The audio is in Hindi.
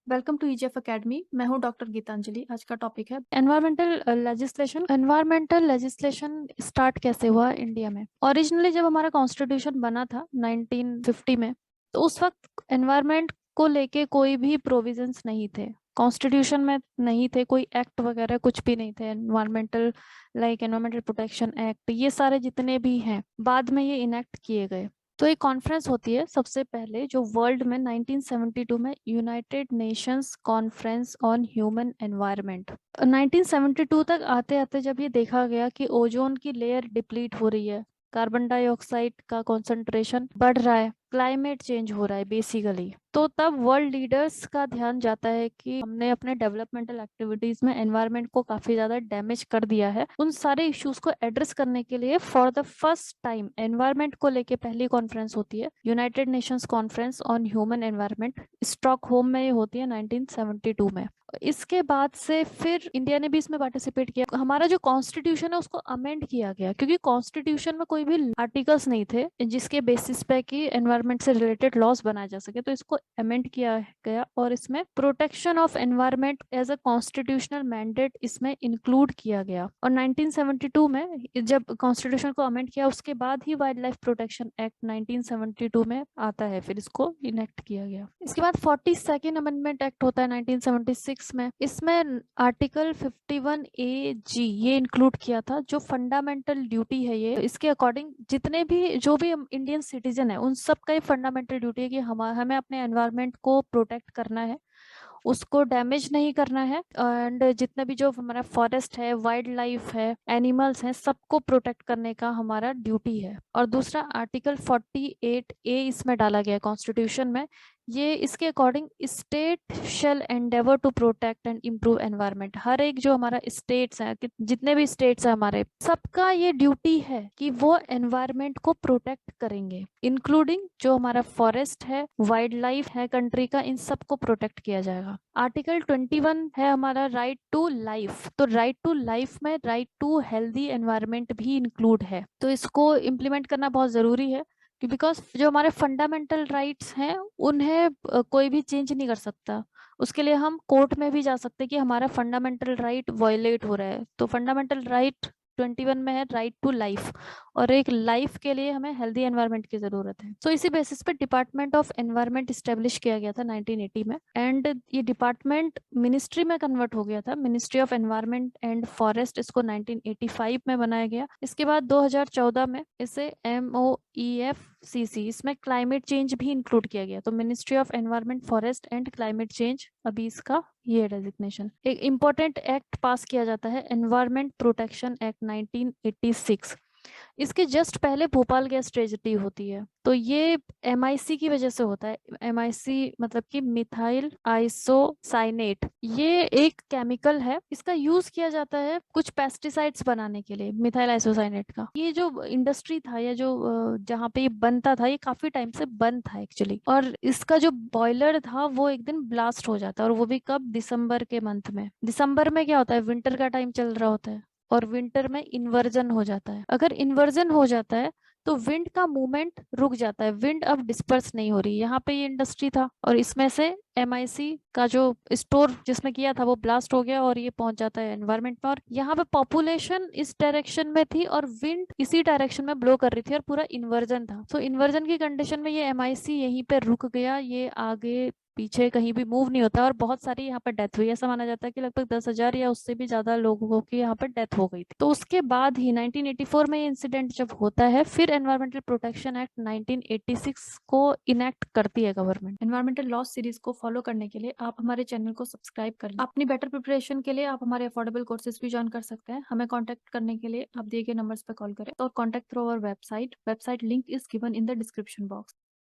Welcome to EGF academy. मैं हूं डॉक्टर गीतांजलि। आज का टॉपिक है environmental legislation. Environmental legislation start कैसे हुआ इंडिया में? ओरिजिनली जब हमारा कॉन्स्टिट्यूशन बना था 1950 में, तो उस वक्त एनवायरमेंट को लेके कोई भी प्रोविजंस नहीं थे, कॉन्स्टिट्यूशन में नहीं थे, कोई एक्ट वगैरह कुछ भी नहीं थे। एनवायरमेंटल एनवायरमेंटल प्रोटेक्शन एक्ट, ये सारे जितने भी हैं बाद में ये इनेक्ट किए गए। तो एक कॉन्फ्रेंस होती है सबसे पहले जो वर्ल्ड में 1972 में, United Nations conference on human environment. 1972 तक आते आते जब ये देखा गया कि ओजोन की लेयर डिप्लीट हो रही है, कार्बन डाइऑक्साइड का कॉन्सेंट्रेशन बढ़ रहा है, क्लाइमेट चेंज हो रहा है बेसिकली, तो तब वर्ल्ड लीडर्स का ध्यान जाता है कि हमने अपने डेवलपमेंटल एक्टिविटीज में एनवायरनमेंट को काफी ज्यादा डैमेज कर दिया है। उन सारे इश्यूज को एड्रेस करने के लिए for the first time environment को लेके पहली कॉन्फ्रेंस होती है, United Nations conference on human environment. Stockholm में ये होती है 1972 में। इसके बाद से फिर इंडिया ने भी इसमें पार्टिसिपेट किया। हमारा जो कॉन्स्टिट्यूशन है उसको अमेंड किया गया, क्योंकि कॉन्स्टिट्यूशन में कोई भी आर्टिकल्स नहीं थे जिसके बेसिस पे कि एनवायरनमेंट से रिलेटेड लॉस बनाए जा सके, तो इसको अमेंड किया गया और इसमें protection of environment as a constitutional mandate इसमें इंक्लूड किया गया। और 1972 में जब कॉन्स्टिट्यूशन को अमेंड किया, उसके बाद ही वाइल्ड लाइफ प्रोटेक्शन एक्ट 1972 में आता है, फिर इसको इनेक्ट किया गया। इसके बाद 42nd अमेंडमेंट एक्ट होता है 1976 में। इसमें आर्टिकल 51 AG ये इंक्लूड किया था, जो फंडामेंटल ड्यूटी है ये, इसके अकॉर्डिंग जितने भी जो भी इंडियन सिटीजन है उन सब का ये फंडामेंटल ड्यूटी है कि हमें अपने एनवायरनमेंट को प्रोटेक्ट करना है, उसको डैमेज नहीं करना है, एंड जितने भी जो हमारा फॉरेस्ट है, वाइल्ड लाइफ है, एनिमल्स हैं, सबको प्रोटेक्ट करने का हमारा ड्यूटी है। और दूसरा आर्टिकल 48A इसमें डाला गया कॉन्स्टिट्यूशन में, ये इसके according state shall endeavour to protect and improve environment. हर एक जो हमारा स्टेट्स है, जितने भी स्टेट्स है हमारे, सबका ये ड्यूटी है कि वो एनवायरनमेंट को प्रोटेक्ट करेंगे, इंक्लूडिंग जो हमारा फॉरेस्ट है, वाइल्ड लाइफ है कंट्री का, इन सबको प्रोटेक्ट किया जाएगा। आर्टिकल 21 है हमारा राइट टू लाइफ। तो राइट टू लाइफ में राइट टू हेल्दी एनवायरनमेंट भी इंक्लूड है, तो इसको इम्प्लीमेंट करना बहुत जरूरी है, बिकॉज जो हमारे फंडामेंटल राइट्स हैं उन्हें कोई भी चेंज नहीं कर सकता। उसके लिए हम कोर्ट में भी जा सकते हैं कि हमारा फंडामेंटल राइट वायलेट हो रहा है। तो फंडामेंटल राइट 21 में है राइट टू लाइफ, और एक लाइफ के लिए हमें हेल्दी एनवायरनमेंट की जरूरत है। तो इसी बेसिस पे डिपार्टमेंट ऑफ एनवायरनमेंट स्टेब्लिश किया गया था 1980 में, एंड ये डिपार्टमेंट मिनिस्ट्री में कन्वर्ट हो गया था, ministry of environment and forest, इसको 1985 में बनाया गया। इसके बाद 2014 में इसे MOEFCC, इसमें क्लाइमेट चेंज भी इंक्लूड किया गया। तो ministry of environment, forest and climate change, अभी इसका ये डेजिग्नेशन। एक इम्पोर्टेंट एक्ट पास किया जाता है, एनवायरनमेंट प्रोटेक्शन एक्ट 1986। इसके जस्ट पहले भोपाल गैस ट्रेजेडी होती है, तो ये MIC की वजह से होता है। MIC मतलब कि मिथाइल आइसोसाइनेट, ये एक केमिकल है, इसका यूज किया जाता है कुछ पेस्टिसाइड्स बनाने के लिए। मिथाइल आइसोसाइनेट का ये जो इंडस्ट्री था या जो जहाँ पे ये बनता था, ये काफी टाइम से बंद था एक्चुअली, और इसका जो बॉयलर था वो एक दिन ब्लास्ट हो जाता है, और वो भी कब? दिसंबर के मंथ में। दिसंबर में क्या होता है, विंटर का टाइम चल रहा होता है, और विंटर में इन्वर्जन हो जाता है। अगर इन्वर्जन हो जाता है तो विंड का मूवमेंट रुक जाता है, विंड अब डिस्पर्स नहीं हो रही। यहाँ पे ये इंडस्ट्री था और इसमें से MIC का जो स्टोर जिसमें किया था वो ब्लास्ट हो गया और ये पहुंच जाता है एनवायरनमेंट में। और यहाँ पे पॉपुलेशन इस डायरेक्शन में थी और विंड इसी डायरेक्शन में ब्लो कर रही थी और पूरा इन्वर्जन था। सो इन्वर्जन की कंडीशन में ये MIC यहीं पे रुक गया, ये आगे पीछे कहीं भी मूव नहीं होता, और बहुत सारी यहाँ पर डेथ हुई। ऐसा माना जाता है कि लगभग 10,000 या उससे भी ज्यादा लोगों की यहाँ पर डेथ हो गई थी। तो उसके बाद ही 1984 में ये इंसिडेंट जब होता है, फिर एनवायरमेंटल प्रोटेक्शन एक्ट 1986 को इनेक्ट करती है गवर्नमेंट। एनवायरमेंटल लॉ सीरीज को फॉलो करने के लिए आप हमारे चैनल को सब्सक्राइब कर लें। अपनी बेटर प्रिपरेशन के लिए आप हमारे अफोर्डेबल कोर्सेज भी ज्वाइन कर सकते हैं। हमें कॉन्टेक्ट करने के लिए आप दिए गए नंबर्स पर कॉल करें और contact through our website link is given in the description box.